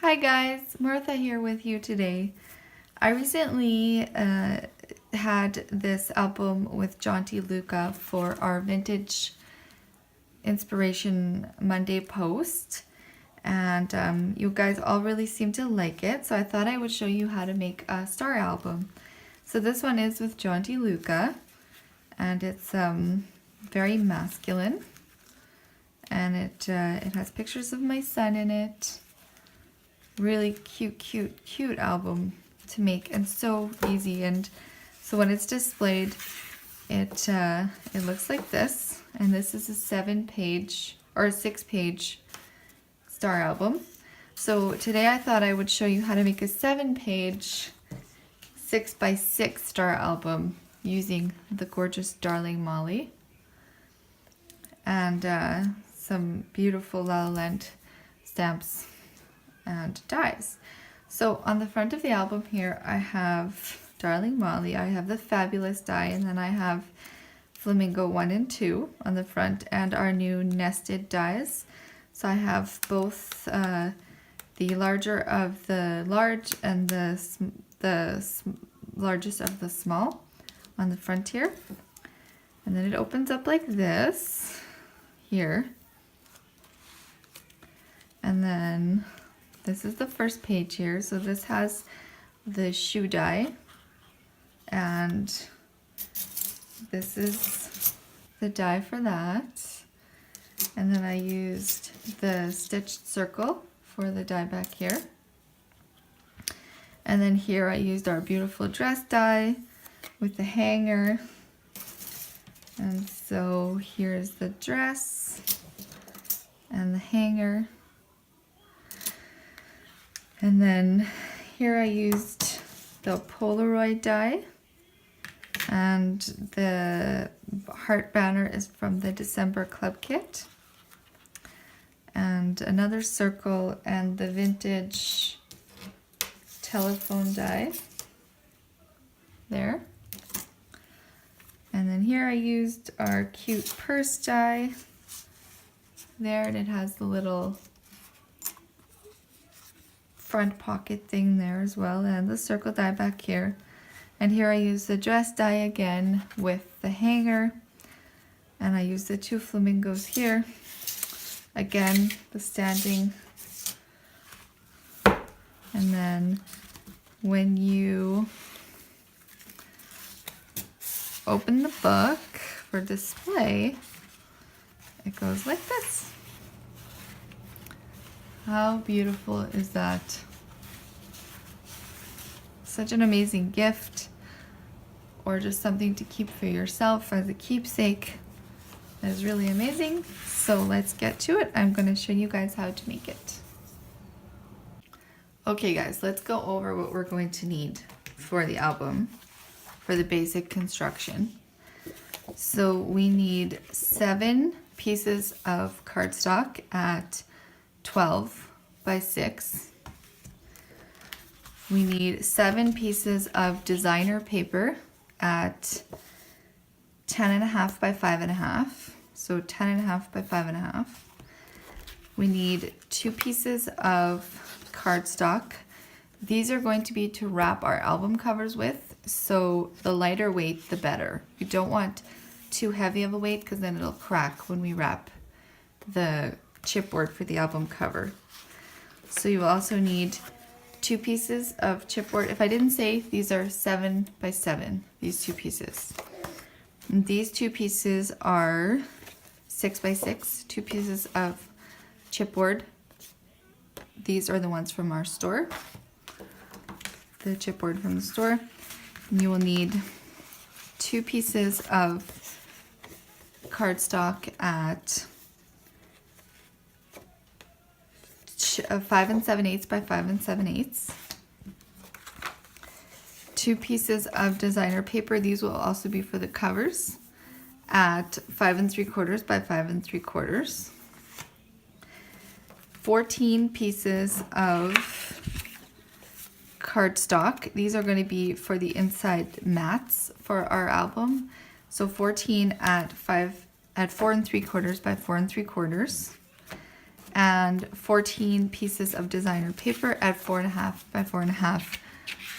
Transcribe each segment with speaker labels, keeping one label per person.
Speaker 1: Hi guys, Martha here with you today. I recently had this album with Jonty Luca for our Vintage Inspiration Monday post, and you guys all really seem to like it, so I thought I would show you how to make a star album. So this one is with Jonty Luca, and it's very masculine, and it has pictures of my son in it. Really cute album to make, and so easy. And so when it's displayed, it looks like this, and this is a 7-page or a 6-page star album. So today I thought I would show you how to make a 7-page 6x6 star album using the gorgeous Darling Molly and some beautiful La La Land stamps and dies. So on the front of the album here I have Darling Molly, I have the Fabulous die, and then I have Flamingo 1 and 2 on the front, and our new nested dies. So I have both the larger of the large and the largest of the small on the front here. And then it opens up like this here. And then this is the first page here. So this has the shoe die, and this is the die for that. And then I used the stitched circle for the die back here. And then here I used our beautiful dress die with the hanger. And so here's the dress and the hanger. And then here I used the Polaroid die, and the heart banner is from the December Club Kit, and another circle and the vintage telephone die there. And then here I used our cute purse die there, and it has the little front pocket thing there as well, and the circle die back here. And here I use the dress die again with the hanger, and I use the 2 flamingos here again, the standing. And then when you open the book for display, it goes like this. How beautiful is that? Such an amazing gift, or just something to keep for yourself as a keepsake. That is really amazing. So let's get to it. I'm going to show you guys how to make it. Okay guys, let's go over what we're going to need for the album, for the basic construction. So we need 7 pieces of cardstock at 12 by 6. We need 7 pieces of designer paper at 10.5 by 5.5. So 10.5 by 5.5. We need 2 pieces of cardstock. These are going to be to wrap our album covers with, so the lighter weight the better. You don't want too heavy of a weight because then it'll crack when we wrap the chipboard for the album cover. So you also need 2 pieces of chipboard. If I didn't say, these are 7 by 7, these 2 pieces. And these 2 pieces are 6 by 6, 2 pieces of chipboard. These are the ones from our store, the chipboard from the store. And you will need 2 pieces of cardstock at each of 5 7/8 by 5 7/8. 2 pieces of designer paper. These will also be for the covers at 5 3/4 by 5 3/4. 14 pieces of cardstock. These are going to be for the inside mats for our album. So 14 at 4 3/4 by 4 3/4. And 14 pieces of designer paper at 4.5 by 4.5.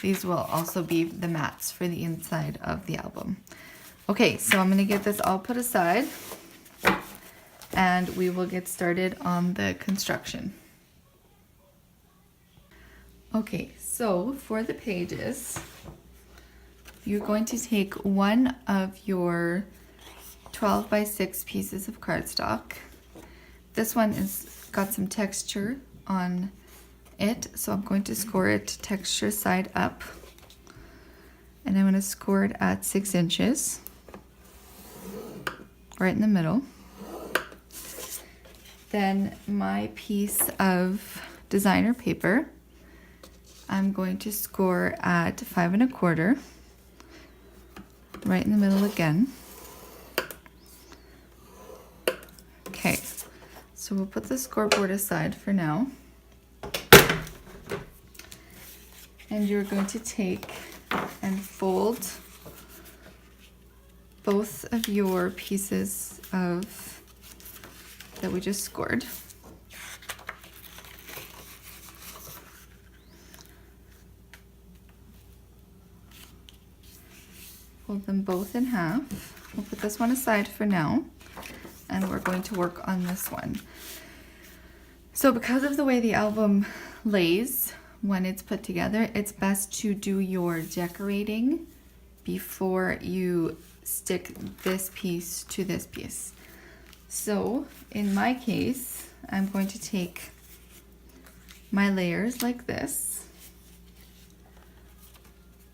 Speaker 1: These will also be the mats for the inside of the album. Okay, so I'm going to get this all put aside and we will get started on the construction. Okay, so for the pages, you're going to take one of your 12 by 6 pieces of cardstock. This one is got some texture on it, so I'm going to score it texture side up, and I'm going to score it at 6 inches, right in the middle. Then my piece of designer paper, I'm going to score at 5 1/4, right in the middle again. Okay, so we'll put the scoreboard aside for now. And you're going to take and fold both of your pieces of that we just scored. Fold them both in half. We'll put this one aside for now, and we're going to work on this one. So because of the way the album lays when it's put together, it's best to do your decorating before you stick this piece to this piece. So in my case, I'm going to take my layers like this.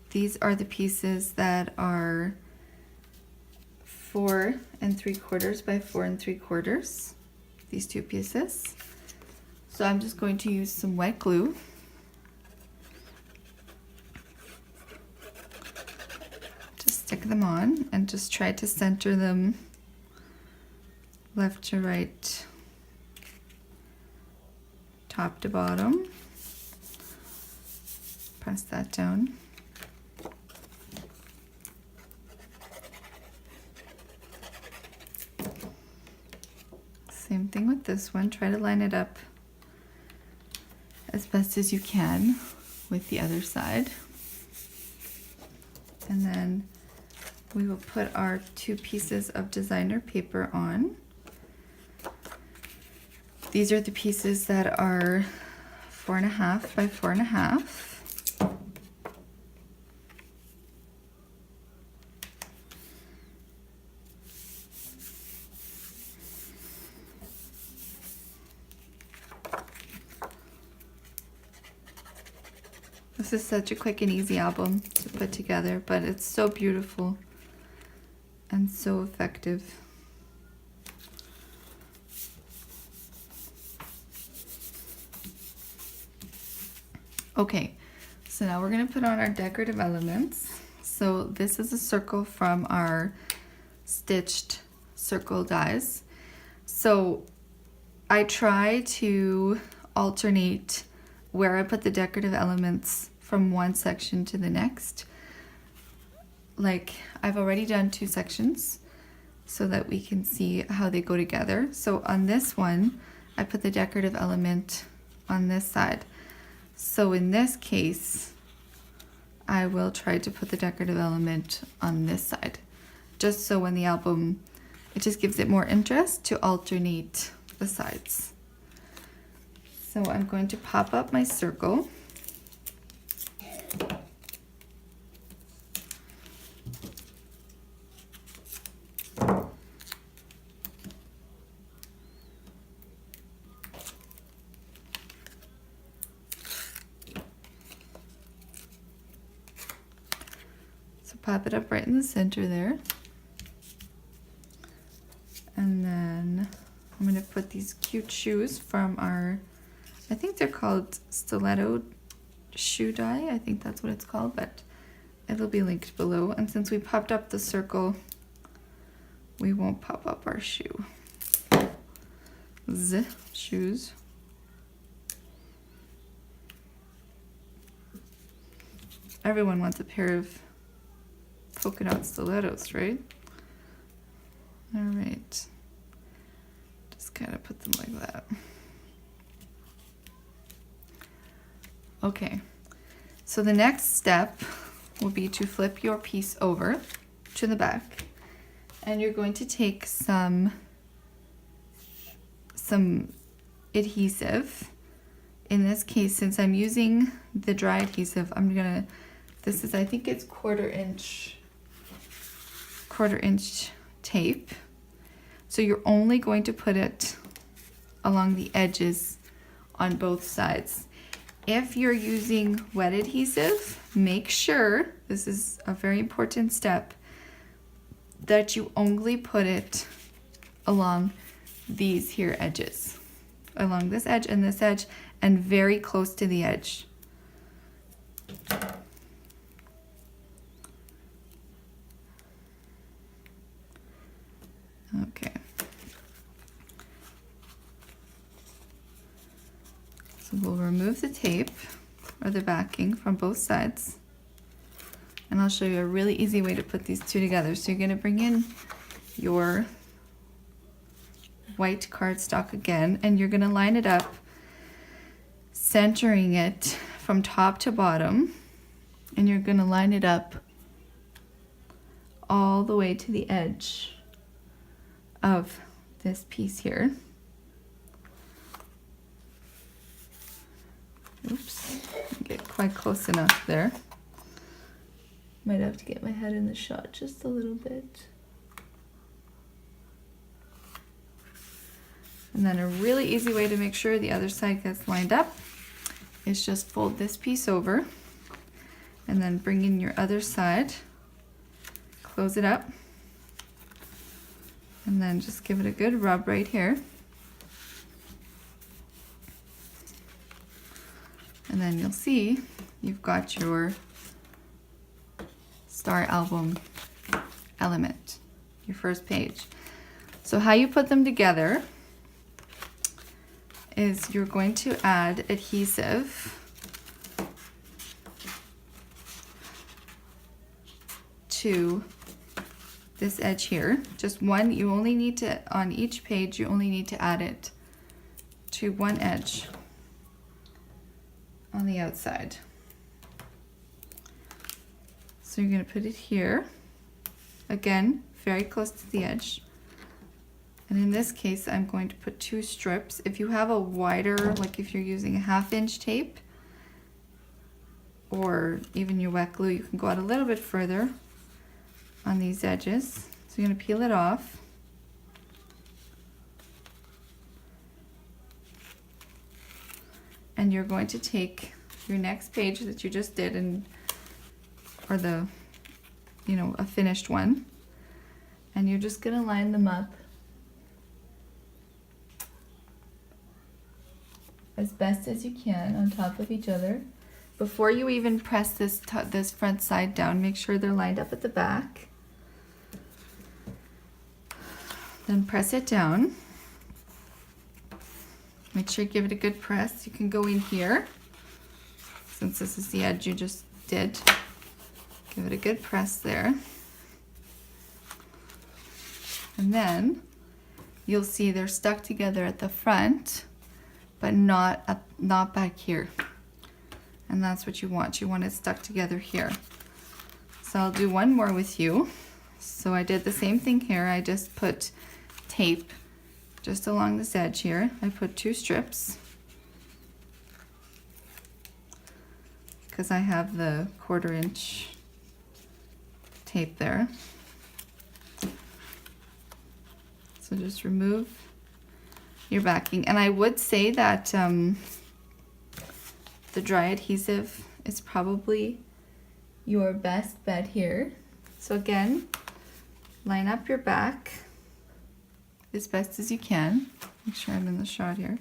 Speaker 1: These are the pieces that are 4 3/4 by 4 3/4, these 2 pieces. So I'm just going to use some wet glue. Just stick them on and just try to center them left to right, top to bottom. Press that down. Same thing with this one. Try to line it up as best as you can with the other side. And then we will put our 2 pieces of designer paper on. These are the pieces that are 4.5 by 4.5. This is such a quick and easy album to put together, but it's so beautiful and so effective. Okay, so now we're going to put on our decorative elements. So this is a circle from our stitched circle dies. So I try to alternate where I put the decorative elements from one section to the next. Like I've already done 2 sections so that we can see how they go together. So on this one, I put the decorative element on this side. So in this case, I will try to put the decorative element on this side, just so when the album, it just gives it more interest to alternate the sides. So I'm going to pop up my circle. So pop it up right in the center there. And then I'm going to put these cute shoes from our I think they're called stiletto shoe die. I think that's what it's called, but it'll be linked below. And since we popped up the circle, we won't pop up our shoe. Shoes. Everyone wants a pair of polka dot stilettos, right? All right. Just kind of put them like that. Okay. So the next step will be to flip your piece over to the back, and you're going to take some adhesive. In this case, since I'm using the dry adhesive, this is, I think it's quarter inch tape. So you're only going to put it along the edges on both sides. If you're using wet adhesive, make sure, this is a very important step, that you only put it along these here edges. Along this edge and this edge, and very close to the edge. Okay. So we'll remove the tape or the backing from both sides. And I'll show you a really easy way to put these two together. So you're going to bring in your white cardstock again, and you're going to line it up, centering it from top to bottom, and you're going to line it up all the way to the edge of this piece here. Oops, get quite close enough there. Might have to get my head in the shot just a little bit. And then a really easy way to make sure the other side gets lined up is just fold this piece over and then bring in your other side, close it up, and then just give it a good rub right here. And then you'll see you've got your Star Album element, your first page. So how you put them together is you're going to add adhesive to this edge here. Just one, you only need to, on each page, you only need to add it to one edge on the outside. So you're going to put it here, again, very close to the edge. And in this case, I'm going to put 2 strips. If you have a wider, like if you're using a 1/2 inch tape, or even your wet glue, you can go out a little bit further on these edges. So you're going to peel it off. And you're going to take your next page that you just did, or the, a finished one, and you're just going to line them up as best as you can on top of each other. Before you even press this front side down, make sure they're lined up at the back. Then press it down. Make sure you give it a good press. You can go in here, since this is the edge you just did. Give it a good press there. And then you'll see they're stuck together at the front, but not back here. And that's what you want. You want it stuck together here. So I'll do one more with you. So I did the same thing here. I just put tape just along this edge here. I put 2 strips because I have the 1/4 inch tape there. So just remove your backing. And I would say that the dry adhesive is probably your best bet here. So again, line up your back as best as you can. Make sure I'm in the shot here.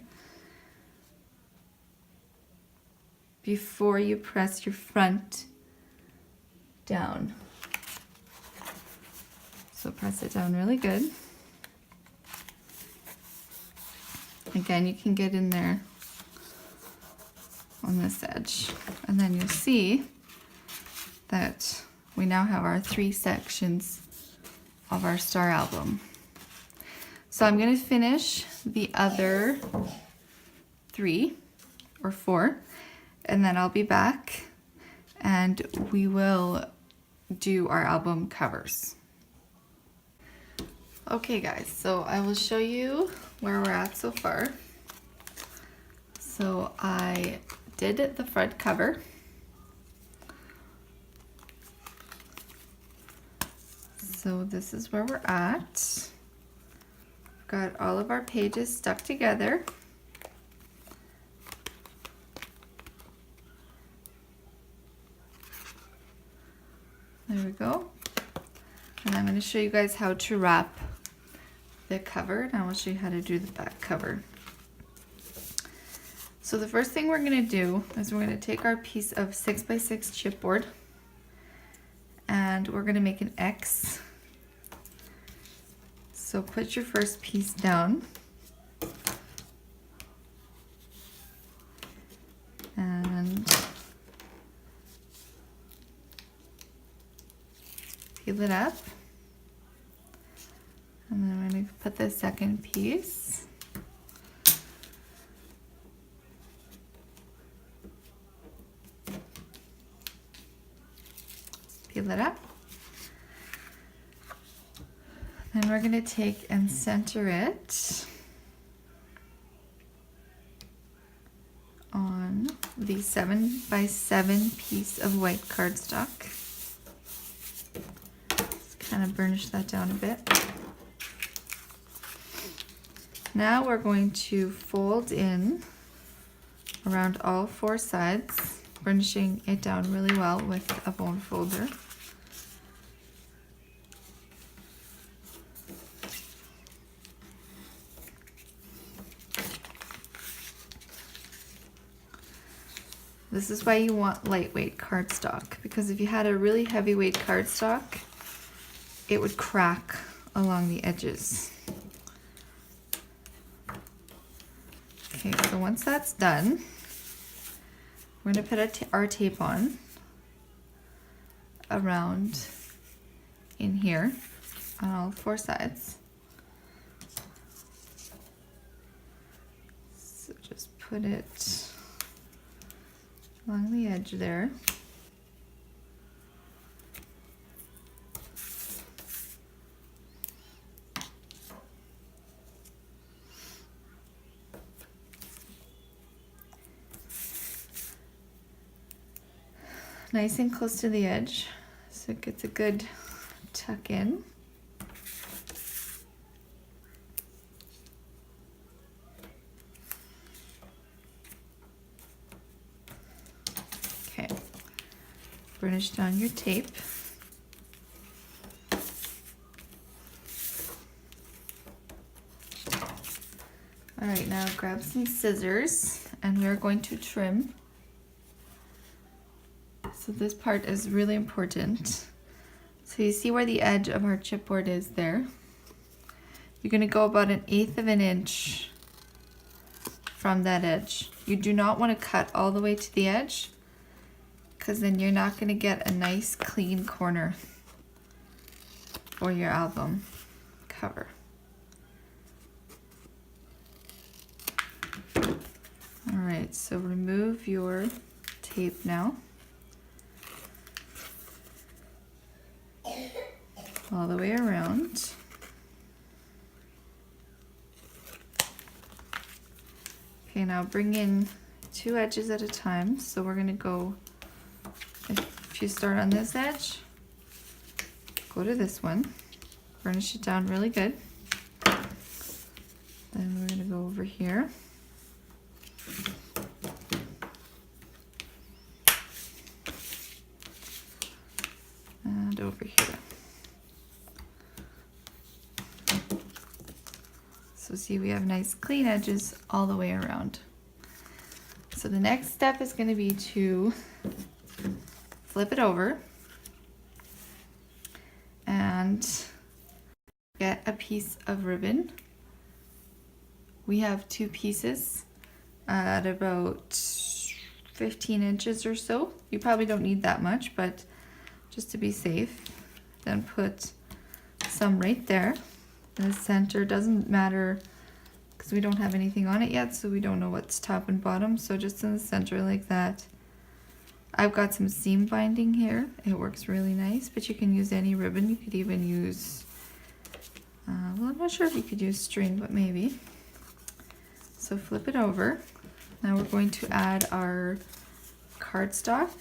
Speaker 1: before you press your front down. So press it down really good. Again, you can get in there on this edge, and then you'll see that we now have our 3 sections of our star album. So I'm going to finish the other 3 or 4, and then I'll be back and we will do our album covers. Okay guys, so I will show you where we're at so far. So I did the front cover. So this is where we're at. Got all of our pages stuck together. There we go. And I'm going to show you guys how to wrap the cover, and I will show you how to do the back cover. So the first thing we're going to do is we're going to take our piece of 6x6 chipboard and we're going to make an X. So put your first piece down and peel it up, and then I'm going to put the second piece. Peel it up. Then we're going to take and center it on the 7x7 piece of white cardstock. Just kind of burnish that down a bit. Now we're going to fold in around all 4 sides, burnishing it down really well with a bone folder. This is why you want lightweight cardstock, because if you had a really heavyweight cardstock, it would crack along the edges. Okay, so once that's done, we're going to put our tape on around in here on all 4 sides. So just put it along the edge there. Nice and close to the edge, so it gets a good tuck in. Okay, burnish down your tape. All right, now grab some scissors and we're going to trim. So this part is really important. So you see where the edge of our chipboard is there? You're going to go about 1/8 of an inch from that edge. You do not want to cut all the way to the edge, because then you're not going to get a nice clean corner for your album cover. All right, so remove your tape now. All the way around. Okay, now bring in 2 edges at a time. So we're going to go, if you start on this edge, go to this one, burnish it down really good. Then we're going to go over here. And over here. So see, we have nice clean edges all the way around. So So the next step is going to be to flip it over and get a piece of ribbon. We have 2 pieces at about 15 inches or so. You probably don't need that much, but just to be safe, then put some right there. In the center doesn't matter because we don't have anything on it yet, so we don't know what's top and bottom. So just in the center like that. I've got some seam binding here. It works really nice, but you can use any ribbon. You could even use, well, I'm not sure if you could use string, but maybe. So flip it over. Now we're going to add our cardstock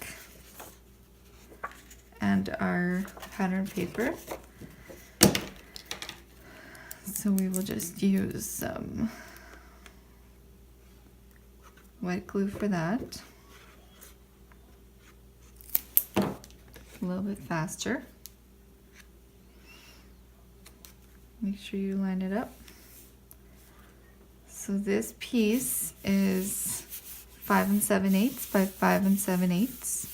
Speaker 1: and our pattern paper. So we will just use some white glue for that. A little bit faster. Make sure you line it up. So this piece is 5 7/8 by 5 7/8.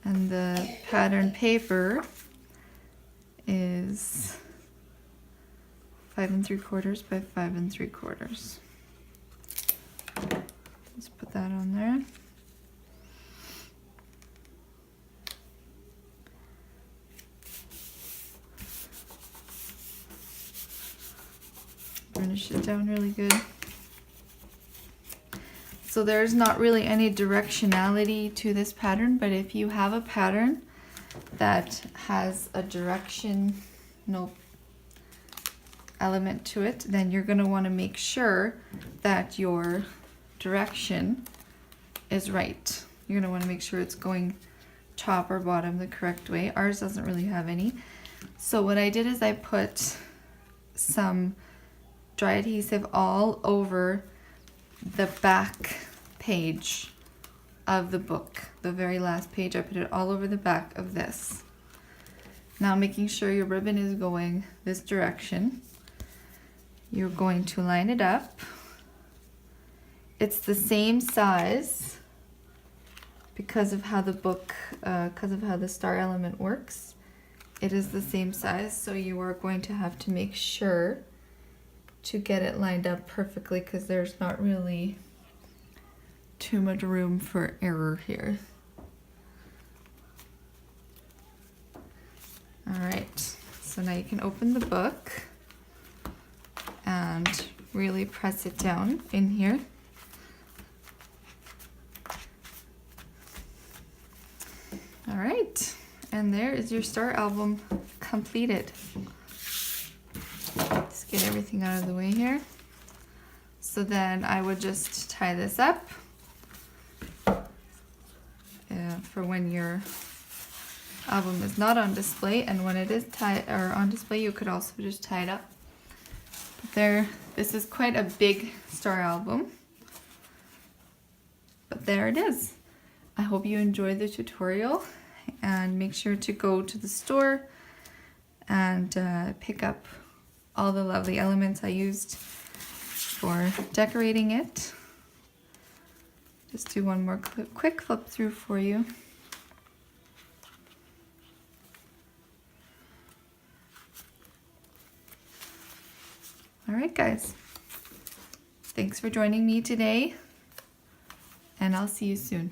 Speaker 1: And the pattern paper is 5 3/4 by 5 3/4. Let's put that on there. Burnish it down really good. So there's not really any directionality to this pattern, but if you have a pattern that has a directional element to it, then you're going to want to make sure that your direction is right. You're going to want to make sure it's going top or bottom the correct way. Ours doesn't really have any. So what I did is I put some dry adhesive all over the back page of the book. The very last page, I put it all over the back of this. Now making sure your ribbon is going this direction, you're going to line it up. It's the same size because of how the book, because of how the star element works. It is the same size, so you are going to have to make sure to get it lined up perfectly because there's not really too much room for error here. All right, so now you can open the book and really press it down in here. All right, and there is your star album completed. Let's get everything out of the way here. So then I would just tie this up for when your album is not on display, and when it is tied or on display, you could also just tie it up. But there, this is quite a big star album, but there it is. I hope you enjoyed the tutorial, and make sure to go to the store and pick up all the lovely elements I used for decorating it. Just do one more quick flip through for you. All right, guys. Thanks for joining me today, and I'll see you soon.